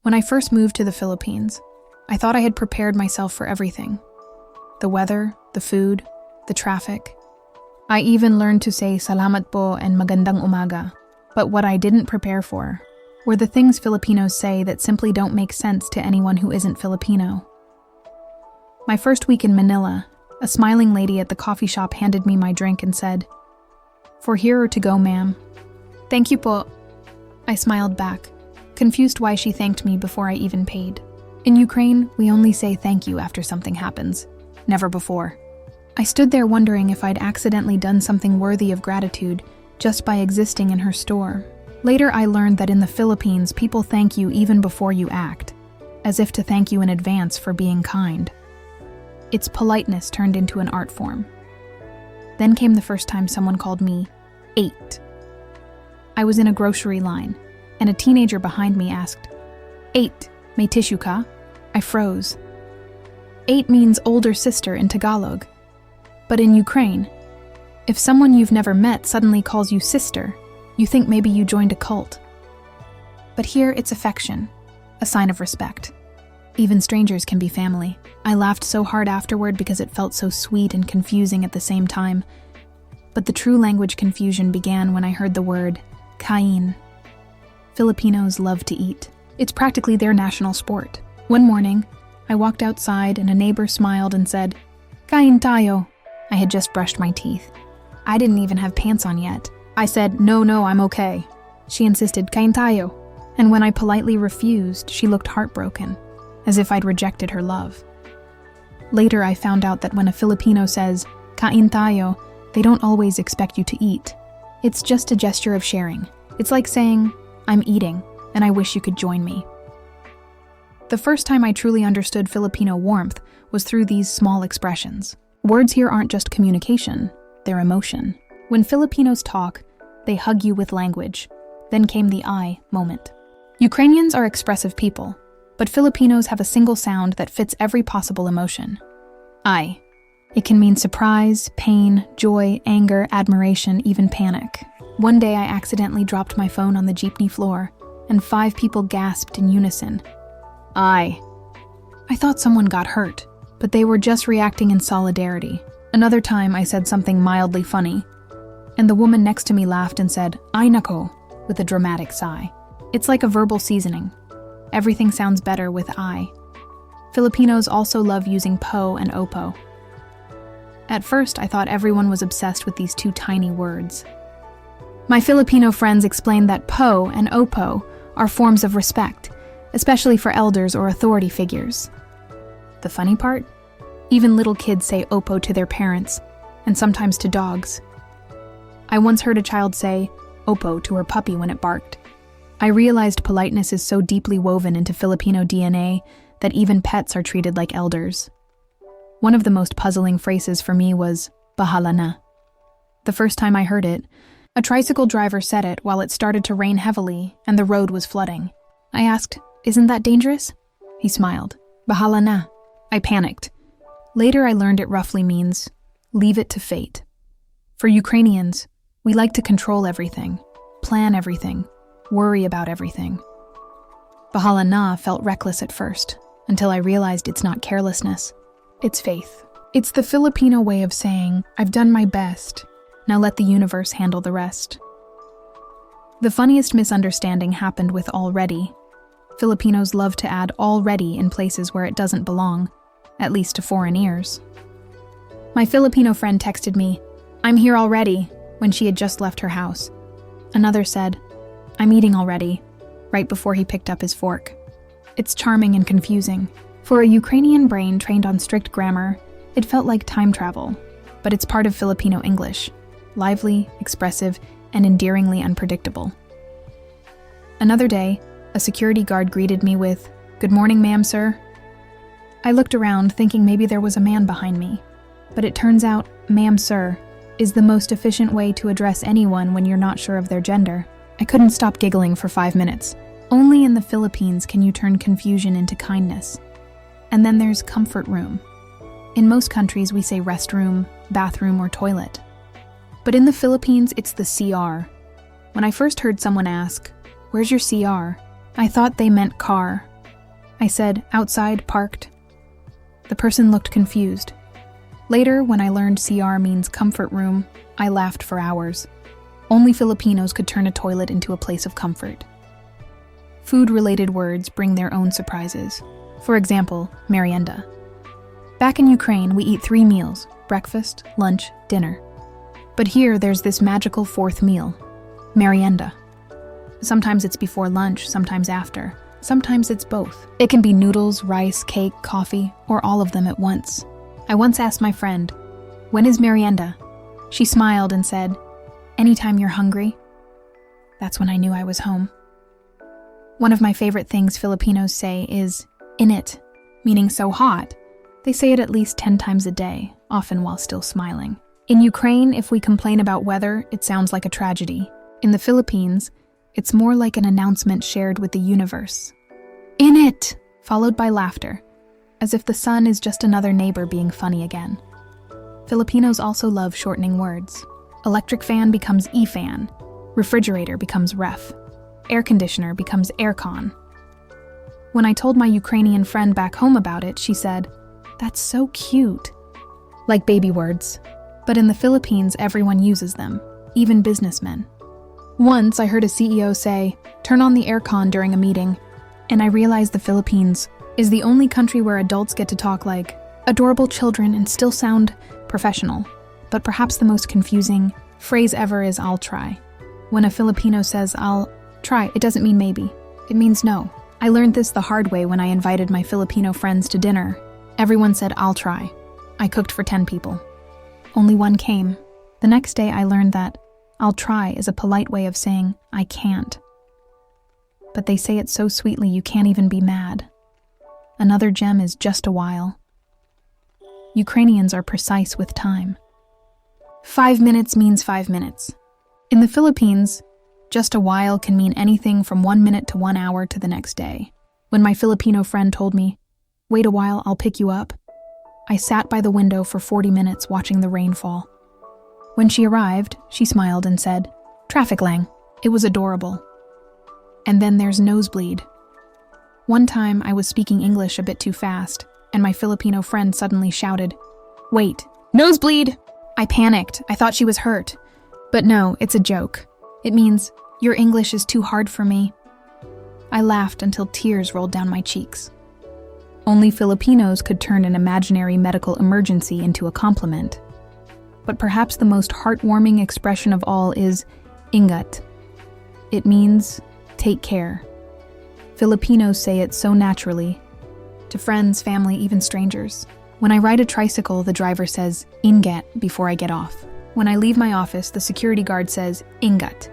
When I first moved to the Philippines, I thought I had prepared myself for everything. The weather, the food, the traffic. I even learned to say salamat po and magandang umaga. But what I didn't prepare for were the things Filipinos say that simply don't make sense to anyone who isn't Filipino. My first week in Manila, a smiling lady at the coffee shop handed me my drink and said, "For here or to go, ma'am?" "Thank you po." I smiled back, confused why she thanked me before I even paid. In Ukraine, we only say thank you after something happens, never before. I stood there wondering if I'd accidentally done something worthy of gratitude just by existing in her store. Later, I learned that in the Philippines, people thank you even before you act, as if to thank you in advance for being kind. It's politeness turned into an art form. Then came the first time someone called me 8. I was in a grocery line, and a teenager behind me asked, "8, may tissue ka?" I froze. 8 means older sister in Tagalog. But in Ukraine, if someone you've never met suddenly calls you sister, you think maybe you joined a cult. But here it's affection, a sign of respect. Even strangers can be family. I laughed so hard afterward because it felt so sweet and confusing at the same time. But the true language confusion began when I heard the word kain. Filipinos love to eat. It's practically their national sport. One morning, I walked outside and a neighbor smiled and said, "Kain tayo." I had just brushed my teeth. I didn't even have pants on yet. I said, No, I'm okay." She insisted, "Kain tayo." And when I politely refused, she looked heartbroken, as if I'd rejected her love. Later, I found out that when a Filipino says, "Kain tayo," they don't always expect you to eat. It's just a gesture of sharing. It's like saying, "I'm eating, and I wish you could join me." The first time I truly understood Filipino warmth was through these small expressions. Words here aren't just communication, they're emotion. When Filipinos talk, they hug you with language. Then came the I moment. Ukrainians are expressive people, but Filipinos have a single sound that fits every possible emotion. I. It can mean surprise, pain, joy, anger, admiration, even panic. One day I accidentally dropped my phone on the jeepney floor, and 5 people gasped in unison. I thought someone got hurt, but they were just reacting in solidarity. Another time I said something mildly funny, and the woman next to me laughed and said, "Ay nako," with a dramatic sigh. It's like a verbal seasoning. Everything sounds better with I. Filipinos also love using po and opo. At first, I thought everyone was obsessed with these 2 tiny words. My Filipino friends explained that po and opo are forms of respect, especially for elders or authority figures. The funny part? Even little kids say opo to their parents, and sometimes to dogs. I once heard a child say opo to her puppy when it barked. I realized politeness is so deeply woven into Filipino DNA that even pets are treated like elders. One of the most puzzling phrases for me was "Bahala na." The first time I heard it, a tricycle driver said it while it started to rain heavily and the road was flooding. I asked, "Isn't that dangerous?" He smiled. "Bahala na." I panicked. Later I learned it roughly means, leave it to fate. For Ukrainians, we like to control everything, plan everything, worry about everything. Bahala na felt reckless at first, until I realized it's not carelessness, it's faith. It's the Filipino way of saying, I've done my best, now let the universe handle the rest. The funniest misunderstanding happened with already. Filipinos love to add already in places where it doesn't belong, at least to foreign ears. My Filipino friend texted me, "I'm here already," when she had just left her house. Another said, "I'm eating already," right before he picked up his fork. It's charming and confusing. For a Ukrainian brain trained on strict grammar, it felt like time travel, but it's part of Filipino English, lively, expressive, and endearingly unpredictable. Another day, a security guard greeted me with, "Good morning, ma'am, sir." I looked around thinking maybe there was a man behind me, but it turns out, "Ma'am, sir," is the most efficient way to address anyone when you're not sure of their gender. I couldn't stop giggling for 5 minutes. Only in the Philippines can you turn confusion into kindness. And then there's comfort room. In most countries, we say restroom, bathroom, or toilet. But in the Philippines, it's the CR. When I first heard someone ask, "Where's your CR?" I thought they meant car, I said, outside, parked. The person looked confused. Later, when I learned CR means comfort room, I laughed for hours. Only Filipinos could turn a toilet into a place of comfort. Food-related words bring their own surprises. For example, merienda. Back in Ukraine, we eat 3 meals: breakfast, lunch, dinner. But here, there's this magical 4th meal, merienda. Sometimes it's before lunch, sometimes after. Sometimes it's both. It can be noodles, rice, cake, coffee, or all of them at once. I once asked my friend, "When is merienda?" She smiled and said, "Anytime you're hungry." That's when I knew I was home. One of my favorite things Filipinos say is init, meaning so hot. They say it at least 10 times a day, often while still smiling. In Ukraine, if we complain about weather, it sounds like a tragedy. In the Philippines, it's more like an announcement shared with the universe. Init! Followed by laughter, as if the sun is just another neighbor being funny again. Filipinos also love shortening words. Electric fan becomes e-fan. Refrigerator becomes ref. Air conditioner becomes aircon. When I told my Ukrainian friend back home about it, she said, "That's so cute." Like baby words. But in the Philippines, everyone uses them, even businessmen. Once I heard a CEO say, "Turn on the aircon during a meeting," and I realized the Philippines is the only country where adults get to talk like adorable children and still sound professional. But perhaps the most confusing phrase ever is "I'll try." When a Filipino says "I'll try," it doesn't mean maybe. It means no. I learned this the hard way when I invited my Filipino friends to dinner. Everyone said "I'll try." I cooked for 10 people. Only one came. The next day I learned that "I'll try" is a polite way of saying "I can't." But they say it so sweetly you can't even be mad. Another gem is "just a while." Ukrainians are precise with time. 5 minutes means 5 minutes. In the Philippines, just a while can mean anything from 1 minute to 1 hour to the next day. When my Filipino friend told me, "Wait a while, I'll pick you up," I sat by the window for 40 minutes watching the rain fall. When she arrived, she smiled and said, "Traffic lang." It was adorable. And then there's nosebleed. One time I was speaking English a bit too fast, and my Filipino friend suddenly shouted, "Wait, nosebleed!" I panicked. I thought she was hurt. But no, it's a joke. It means, "Your English is too hard for me." I laughed until tears rolled down my cheeks. Only Filipinos could turn an imaginary medical emergency into a compliment. But perhaps the most heartwarming expression of all is ingat. It means, take care. Filipinos say it so naturally, to friends, family, even strangers. When I ride a tricycle, the driver says, "Ingat," before I get off. When I leave my office, the security guard says, "Ingat."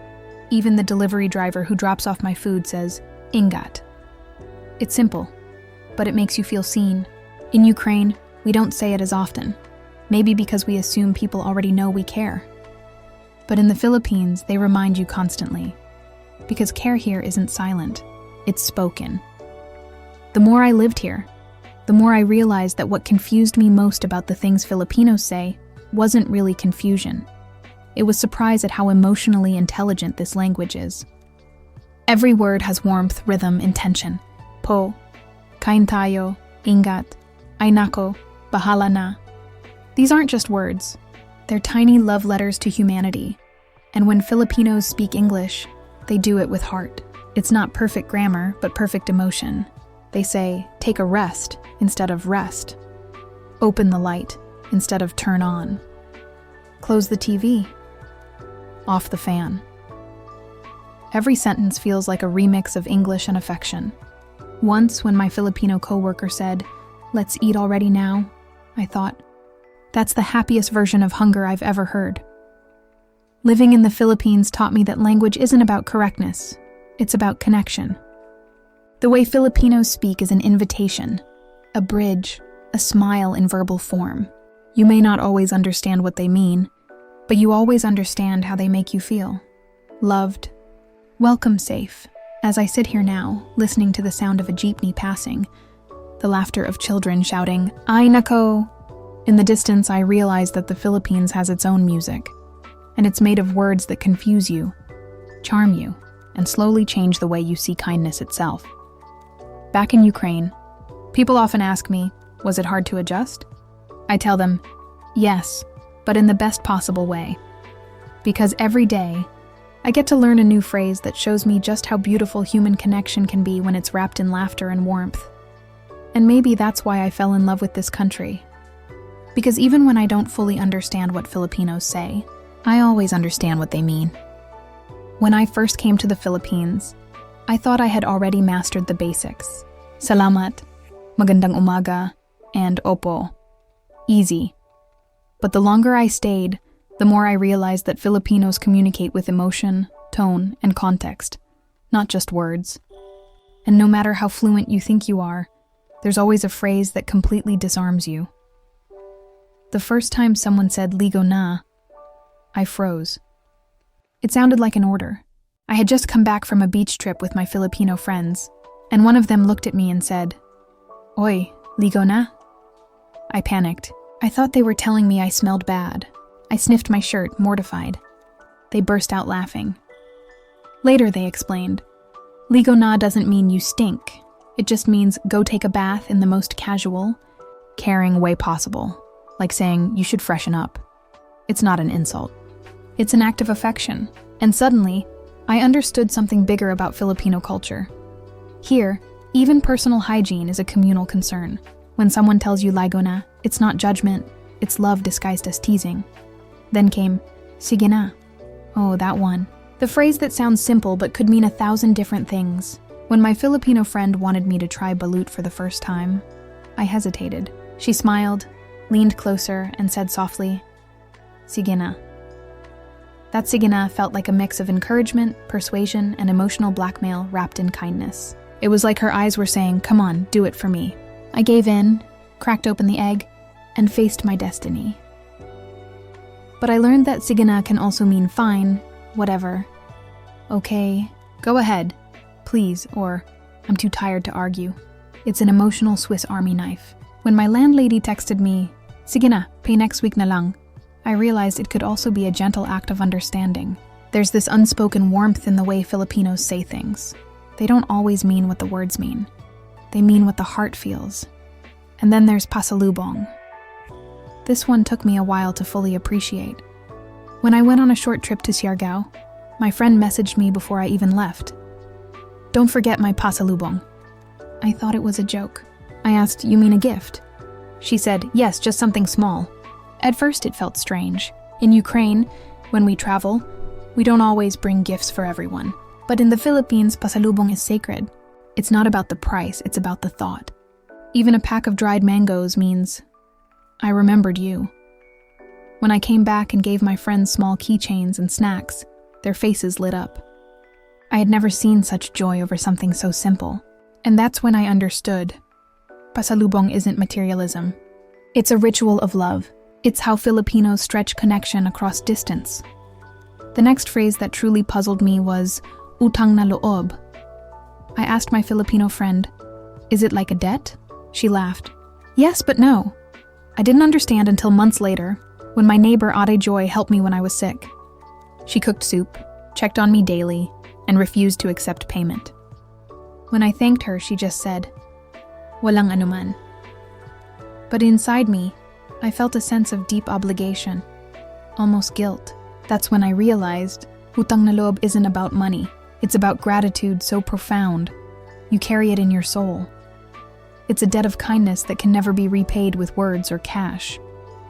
Even the delivery driver who drops off my food says, "Ingat." It's simple, but it makes you feel seen. In Ukraine, we don't say it as often, maybe because we assume people already know we care. But in the Philippines, they remind you constantly, because care here isn't silent, it's spoken. The more I lived here, the more I realized that what confused me most about the things Filipinos say wasn't really confusion. It was surprise at how emotionally intelligent this language is. Every word has warmth, rhythm, intention. Po, kain tayo, ingat, ay nako, bahala na. These aren't just words. They're tiny love letters to humanity. And when Filipinos speak English, they do it with heart. It's not perfect grammar, but perfect emotion. They say, take a rest instead of rest. Open the light instead of turn on. Close the TV. Off the fan. Every sentence feels like a remix of English and affection. Once, when my Filipino coworker said, "Let's eat already now," I thought, that's the happiest version of hunger I've ever heard. Living in the Philippines taught me that language isn't about correctness, it's about connection. The way Filipinos speak is an invitation, a bridge, a smile in verbal form. You may not always understand what they mean, but you always understand how they make you feel. Loved, welcome safe. As I sit here now, listening to the sound of a jeepney passing, the laughter of children shouting, "Ay nako!" In the distance, I realize that the Philippines has its own music, and it's made of words that confuse you, charm you, and slowly change the way you see kindness itself. Back in Ukraine, People often ask me, was it hard to adjust? I tell them, yes, but in the best possible way. Because every day, I get to learn a new phrase that shows me just how beautiful human connection can be when it's wrapped in laughter and warmth. And maybe that's why I fell in love with this country. Because even when I don't fully understand what Filipinos say, I always understand what they mean. When I first came to the Philippines, I thought I had already mastered the basics. Salamat, magandang umaga, and opo. Easy. But the longer I stayed, the more I realized that Filipinos communicate with emotion, tone, and context, not just words. And no matter how fluent you think you are, there's always a phrase that completely disarms you. The first time someone said ligo na, I froze. It sounded like an order. I had just come back from a beach trip with my Filipino friends, and one of them looked at me and said, Oy, ligo na? I panicked. I thought they were telling me I smelled bad. I sniffed my shirt, mortified. They burst out laughing. Later, they explained, ligo na doesn't mean you stink. It just means go take a bath in the most casual, caring way possible, like saying you should freshen up. It's not an insult. It's an act of affection. And suddenly, I understood something bigger about Filipino culture. Here, even personal hygiene is a communal concern. When someone tells you ligo na, it's not judgment, it's love disguised as teasing. Then came, sige na. Oh, that one. The phrase that sounds simple but could mean 1,000 different things. When my Filipino friend wanted me to try balut for the first time, I hesitated. She smiled, leaned closer, and said softly, sige na. That sige na felt like a mix of encouragement, persuasion, and emotional blackmail wrapped in kindness. It was like her eyes were saying, come on, do it for me. I gave in, cracked open the egg, and faced my destiny. But I learned that sige na can also mean fine, whatever. Okay, go ahead, please, or I'm too tired to argue. It's an emotional Swiss Army knife. When my landlady texted me, sige na, pay next week na lang, I realized it could also be a gentle act of understanding. There's this unspoken warmth in the way Filipinos say things. They don't always mean what the words mean. They mean what the heart feels. And then there's pasalubong. This one took me a while to fully appreciate. When I went on a short trip to Siargao, my friend messaged me before I even left. Don't forget my pasalubong. I thought it was a joke. I asked, you mean a gift? She said, yes, just something small. At first it felt strange. In Ukraine, when we travel, we don't always bring gifts for everyone. But in the Philippines, pasalubong is sacred. It's not about the price, it's about the thought. Even a pack of dried mangoes means, I remembered you. When I came back and gave my friends small keychains and snacks, their faces lit up. I had never seen such joy over something so simple. And that's when I understood. Pasalubong isn't materialism. It's a ritual of love. It's how Filipinos stretch connection across distance. The next phrase that truly puzzled me was utang na loob. I asked my Filipino friend, is it like a debt? She laughed. Yes, but no. I didn't understand until months later, when my neighbor Ate Joy helped me when I was sick. She cooked soup, checked on me daily, and refused to accept payment. When I thanked her, she just said, walang anuman. But inside me, I felt a sense of deep obligation, almost guilt. That's when I realized utang na loob isn't about money. It's about gratitude so profound, you carry it in your soul. It's a debt of kindness that can never be repaid with words or cash,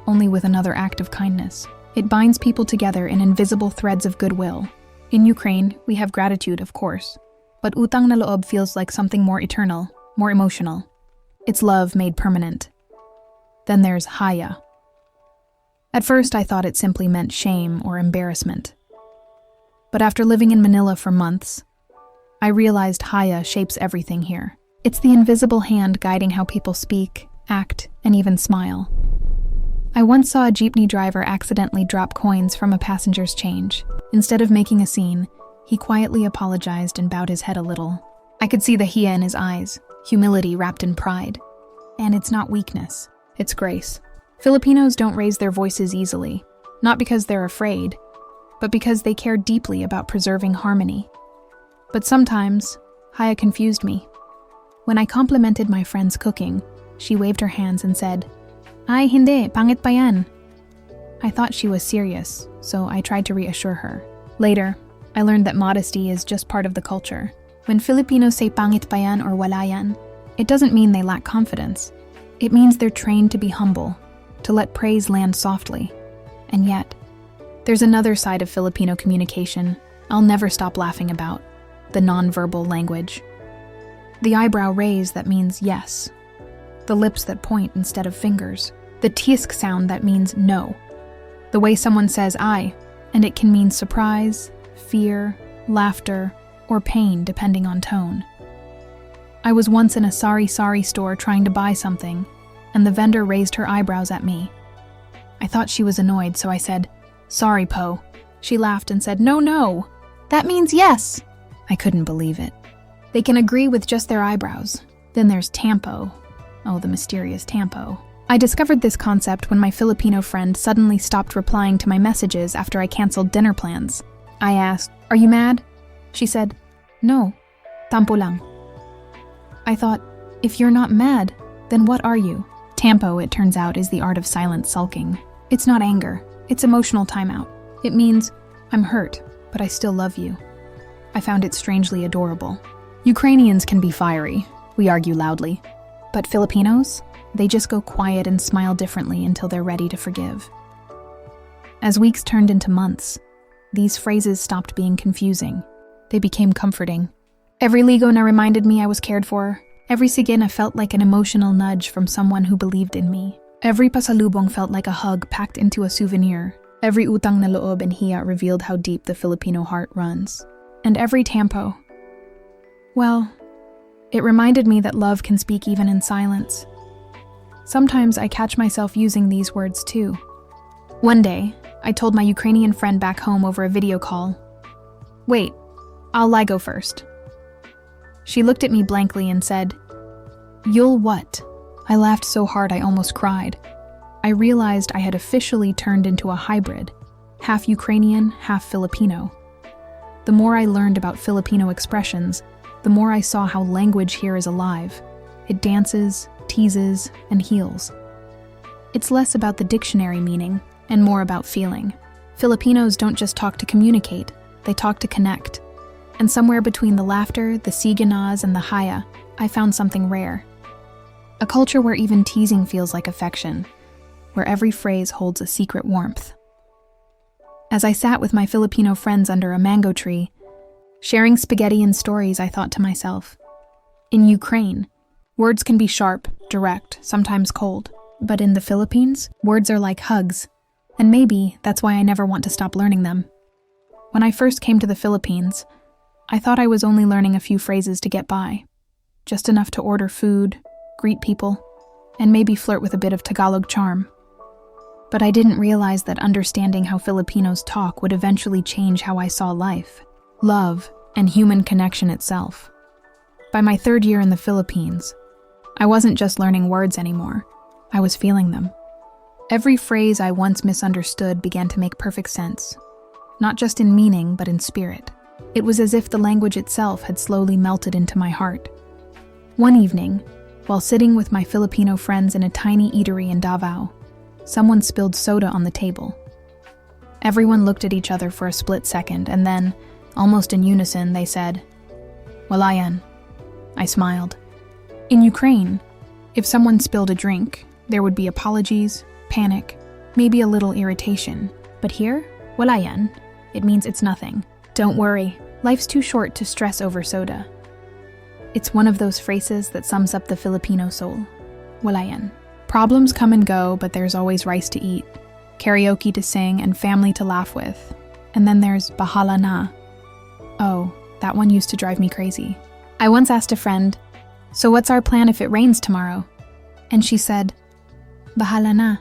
only with another act of kindness. It binds people together in invisible threads of goodwill. In Ukraine, we have gratitude, of course, but utang na loob feels like something more eternal, more emotional. It's love made permanent. Then there's haya. At first, I thought it simply meant shame or embarrassment. But after living in Manila for months, I realized haya shapes everything here. It's the invisible hand guiding how people speak, act, and even smile. I once saw a jeepney driver accidentally drop coins from a passenger's change. Instead of making a scene, he quietly apologized and bowed his head a little. I could see the hiya in his eyes, humility wrapped in pride. And it's not weakness, it's grace. Filipinos don't raise their voices easily, not because they're afraid, but because they care deeply about preserving harmony. But sometimes, haya confused me. When I complimented my friend's cooking, she waved her hands and said, "Ay, hindi, pangit pa yan." I thought she was serious, so I tried to reassure her. Later, I learned that modesty is just part of the culture. When Filipinos say pangit pa yan or wala yan, it doesn't mean they lack confidence. It means they're trained to be humble, to let praise land softly. And yet, there's another side of Filipino communication I'll never stop laughing about: the nonverbal language. The eyebrow raise that means yes. The lips that point instead of fingers. The tisk sound that means no. The way someone says I, and it can mean surprise, fear, laughter, or pain depending on tone. I was once in a sari store trying to buy something, and the vendor raised her eyebrows at me. I thought she was annoyed, so I said, "Sorry, Po." She laughed and said, No, that means yes." I couldn't believe it. They can agree with just their eyebrows. Then there's tampo. Oh, the mysterious tampo. I discovered this concept when my Filipino friend suddenly stopped replying to my messages after I canceled dinner plans. I asked, "Are you mad?" She said, "No, tampo lang." I thought, if you're not mad, then what are you? Tampo, it turns out, is the art of silent sulking. It's not anger, it's emotional timeout. It means, I'm hurt, but I still love you. I found it strangely adorable. Ukrainians can be fiery. We argue loudly. But Filipinos? They just go quiet and smile differently until they're ready to forgive. As weeks turned into months, these phrases stopped being confusing. They became comforting. Every ligo na reminded me I was cared for. Every sige na felt like an emotional nudge from someone who believed in me. Every pasalubong felt like a hug packed into a souvenir. Every utang na loob and hiya revealed how deep the Filipino heart runs. And every tampo, well, it reminded me that love can speak even in silence. Sometimes I catch myself using these words too. One day, I told my Ukrainian friend back home over a video call, "Wait, I'll go first." She looked at me blankly and said, "You'll what?" I laughed so hard I almost cried. I realized I had officially turned into a hybrid, half Ukrainian, half Filipino. The more I learned about Filipino expressions, the more I saw how language here is alive. It dances, teases, and heals. It's less about the dictionary meaning and more about feeling. Filipinos don't just talk to communicate, they talk to connect. And somewhere between the laughter, the sige and the haya, I found something rare. A culture where even teasing feels like affection, where every phrase holds a secret warmth. As I sat with my Filipino friends under a mango tree, sharing spaghetti and stories, I thought to myself, in Ukraine, words can be sharp, direct, sometimes cold. But in the Philippines, words are like hugs, and maybe that's why I never want to stop learning them. When I first came to the Philippines, I thought I was only learning a few phrases to get by, just enough to order food, greet people, and maybe flirt with a bit of Tagalog charm. But I didn't realize that understanding how Filipinos talk would eventually change how I saw life, love, and human connection itself. By my third year in the Philippines, I wasn't just learning words anymore, I was feeling them. Every phrase I once misunderstood began to make perfect sense, not just in meaning, but in spirit. It was as if the language itself had slowly melted into my heart. One evening, while sitting with my Filipino friends in a tiny eatery in Davao, someone spilled soda on the table. Everyone looked at each other for a split second, and then, almost in unison, they said, "Wala yan." I smiled. In Ukraine, if someone spilled a drink, there would be apologies, panic, maybe a little irritation. But here, wala yan, it means it's nothing. Don't worry, life's too short to stress over soda. It's one of those phrases that sums up the Filipino soul. Wala yan. Problems come and go, but there's always rice to eat, karaoke to sing, and family to laugh with. And then there's Bahala na. Oh, that one used to drive me crazy. I once asked a friend, "So what's our plan if it rains tomorrow?" And she said, "Bahala na."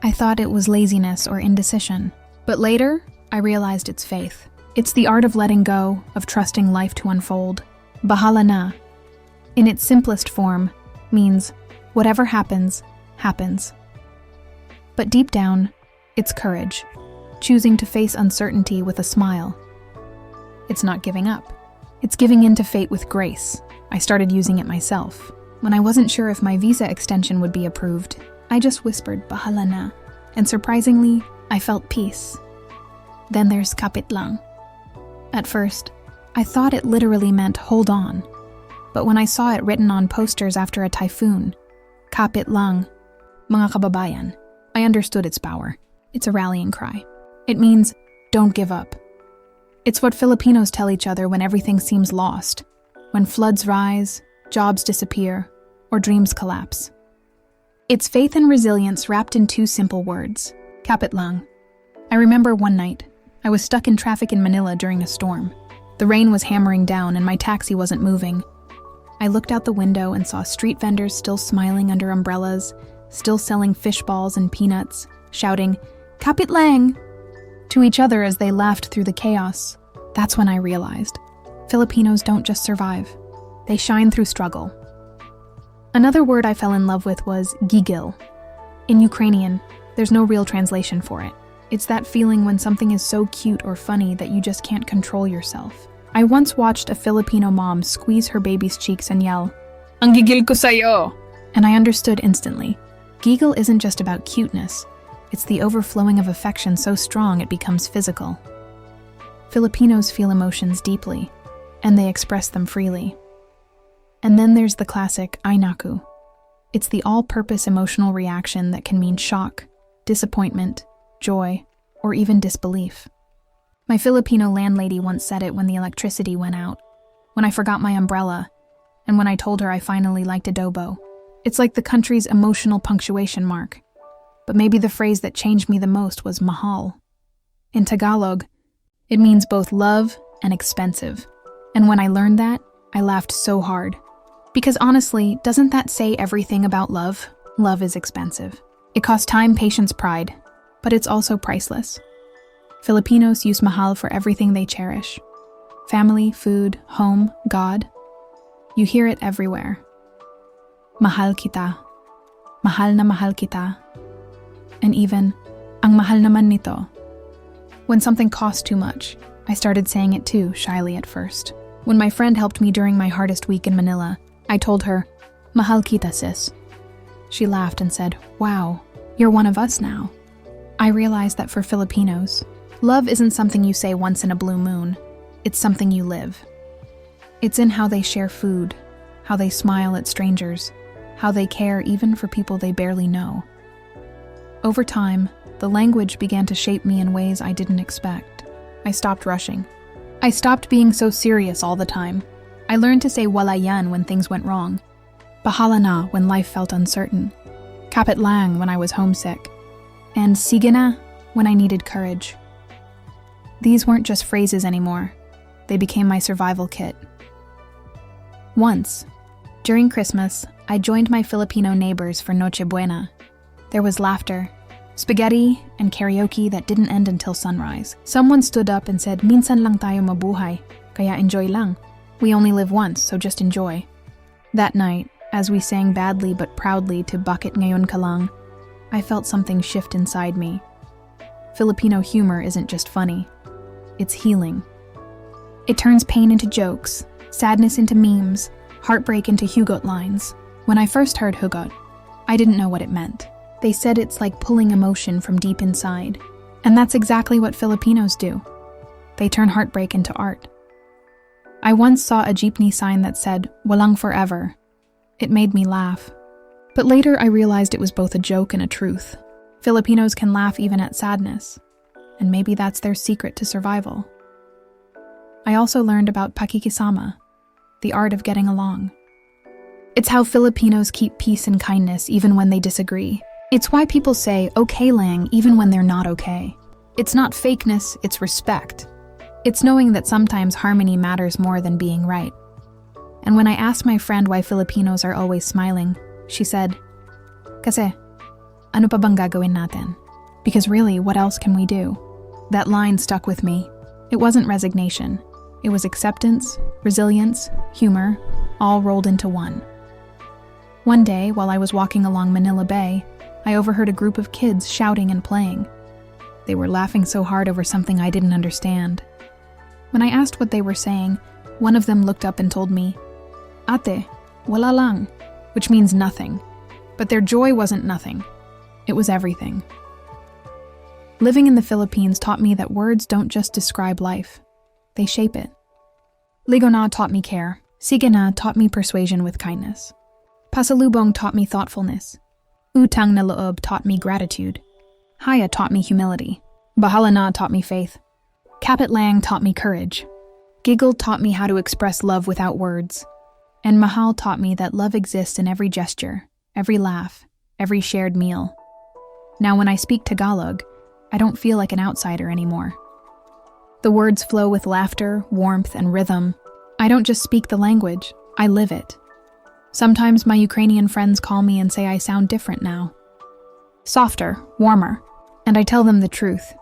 I thought it was laziness or indecision, but later I realized it's faith. It's the art of letting go, of trusting life to unfold. Bahala na, in its simplest form, means whatever happens, happens. But deep down, it's courage, choosing to face uncertainty with a smile. It's not giving up. It's giving in to fate with grace, I started using it myself. When I wasn't sure if my visa extension would be approved, I just whispered Bahala na, and surprisingly, I felt peace. Then there's kapit lang. At first, I thought it literally meant hold on. But when I saw it written on posters after a typhoon, kapit lang, mga kababayan, I understood its power. It's a rallying cry. It means, don't give up. It's what Filipinos tell each other when everything seems lost, when floods rise, jobs disappear, or dreams collapse. It's faith and resilience wrapped in two simple words, kapit lang. I remember one night, I was stuck in traffic in Manila during a storm. The rain was hammering down and my taxi wasn't moving. I looked out the window and saw street vendors still smiling under umbrellas, still selling fish balls and peanuts, shouting, kapit lang, to each other as they laughed through the chaos. That's when I realized, Filipinos don't just survive. They shine through struggle. Another word I fell in love with was gigil. In Ukrainian, there's no real translation for it. It's that feeling when something is so cute or funny that you just can't control yourself. I once watched a Filipino mom squeeze her baby's cheeks and yell, "Ang gigil ko sa'yo!" And I understood instantly. Giggle isn't just about cuteness. It's the overflowing of affection so strong it becomes physical. Filipinos feel emotions deeply, and they express them freely. And then there's the classic "ay naku." It's the all-purpose emotional reaction that can mean shock, disappointment, joy, or even disbelief. My Filipino landlady once said it when the electricity went out, when I forgot my umbrella, and when I told her I finally liked adobo. It's like the country's emotional punctuation mark. But maybe the phrase that changed me the most was Mahal. In Tagalog, it means both love and expensive. And when I learned that, I laughed so hard. Because honestly, doesn't that say everything about love? Love is expensive. It costs time, patience, pride, but it's also priceless. Filipinos use Mahal for everything they cherish. Family, food, home, God. You hear it everywhere. Mahal kita. Mahal na mahal kita. And even, ang mahal naman nito. When something costs too much, I started saying it too, shyly at first. When my friend helped me during my hardest week in Manila, I told her, "Mahal kita, sis." She laughed and said, "Wow, you're one of us now." I realized that for Filipinos, love isn't something you say once in a blue moon. It's something you live. It's in how they share food, how they smile at strangers, how they care even for people they barely know. Over time, the language began to shape me in ways I didn't expect. I stopped rushing. I stopped being so serious all the time. I learned to say wala yan when things went wrong, bahala na when life felt uncertain, kapit lang when I was homesick, and sige na when I needed courage. These weren't just phrases anymore. They became my survival kit. Once, during Christmas, I joined my Filipino neighbors for Noche Buena. There was laughter, spaghetti, and karaoke that didn't end until sunrise. Someone stood up and said, "Minsan lang tayo mabuhay, kaya enjoy lang. We only live once, so just enjoy." That night, as we sang badly but proudly to Bakit Ngayon Ka Lang, I felt something shift inside me. Filipino humor isn't just funny. It's healing. It turns pain into jokes, sadness into memes, heartbreak into hugot lines. When I first heard hugot, I didn't know what it meant. They said it's like pulling emotion from deep inside. And that's exactly what Filipinos do. They turn heartbreak into art. I once saw a jeepney sign that said, "Walang forever." It made me laugh. But later I realized it was both a joke and a truth. Filipinos can laugh even at sadness. And maybe that's their secret to survival. I also learned about pakikisama, the art of getting along. It's how Filipinos keep peace and kindness even when they disagree. It's why people say "okay lang" even when they're not okay. It's not fakeness, it's respect. It's knowing that sometimes harmony matters more than being right. And when I asked my friend why Filipinos are always smiling, she said, "Kasi, ano pa bang gagawin natin?" Because really, what else can we do? That line stuck with me. It wasn't resignation. It was acceptance, resilience, humor, all rolled into one. One day, while I was walking along Manila Bay, I overheard a group of kids shouting and playing. They were laughing so hard over something I didn't understand. When I asked what they were saying, one of them looked up and told me, Ate, wala lang, which means nothing. But their joy wasn't nothing. It was everything. Living in the Philippines taught me that words don't just describe life. They shape it. Ligo na taught me care. Sige na taught me persuasion with kindness. Pasalubong taught me thoughtfulness. Utang na loob taught me gratitude. Haya taught me humility. Bahala na taught me faith. Kapit lang taught me courage. Giggle taught me how to express love without words. And Mahal taught me that love exists in every gesture, every laugh, every shared meal. Now when I speak Tagalog, I don't feel like an outsider anymore. The words flow with laughter, warmth, and rhythm. I don't just speak the language, I live it. Sometimes my Ukrainian friends call me and say I sound different now. Softer, warmer, and I tell them the truth.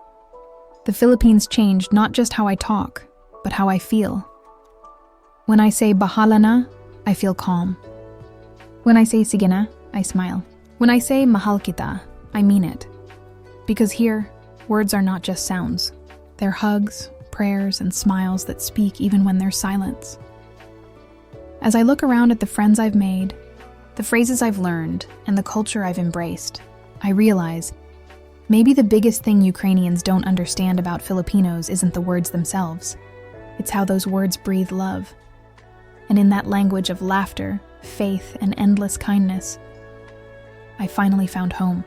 The Philippines changed not just how I talk, but how I feel. When I say Bahala na, I feel calm. When I say sige na, I smile. When I say Mahal kita, I mean it. Because here, words are not just sounds. They're hugs, prayers, and smiles that speak even when there's silence. As I look around at the friends I've made, the phrases I've learned, and the culture I've embraced, I realize maybe the biggest thing Ukrainians don't understand about Filipinos isn't the words themselves. It's how those words breathe love. And in that language of laughter, faith, and endless kindness, I finally found home.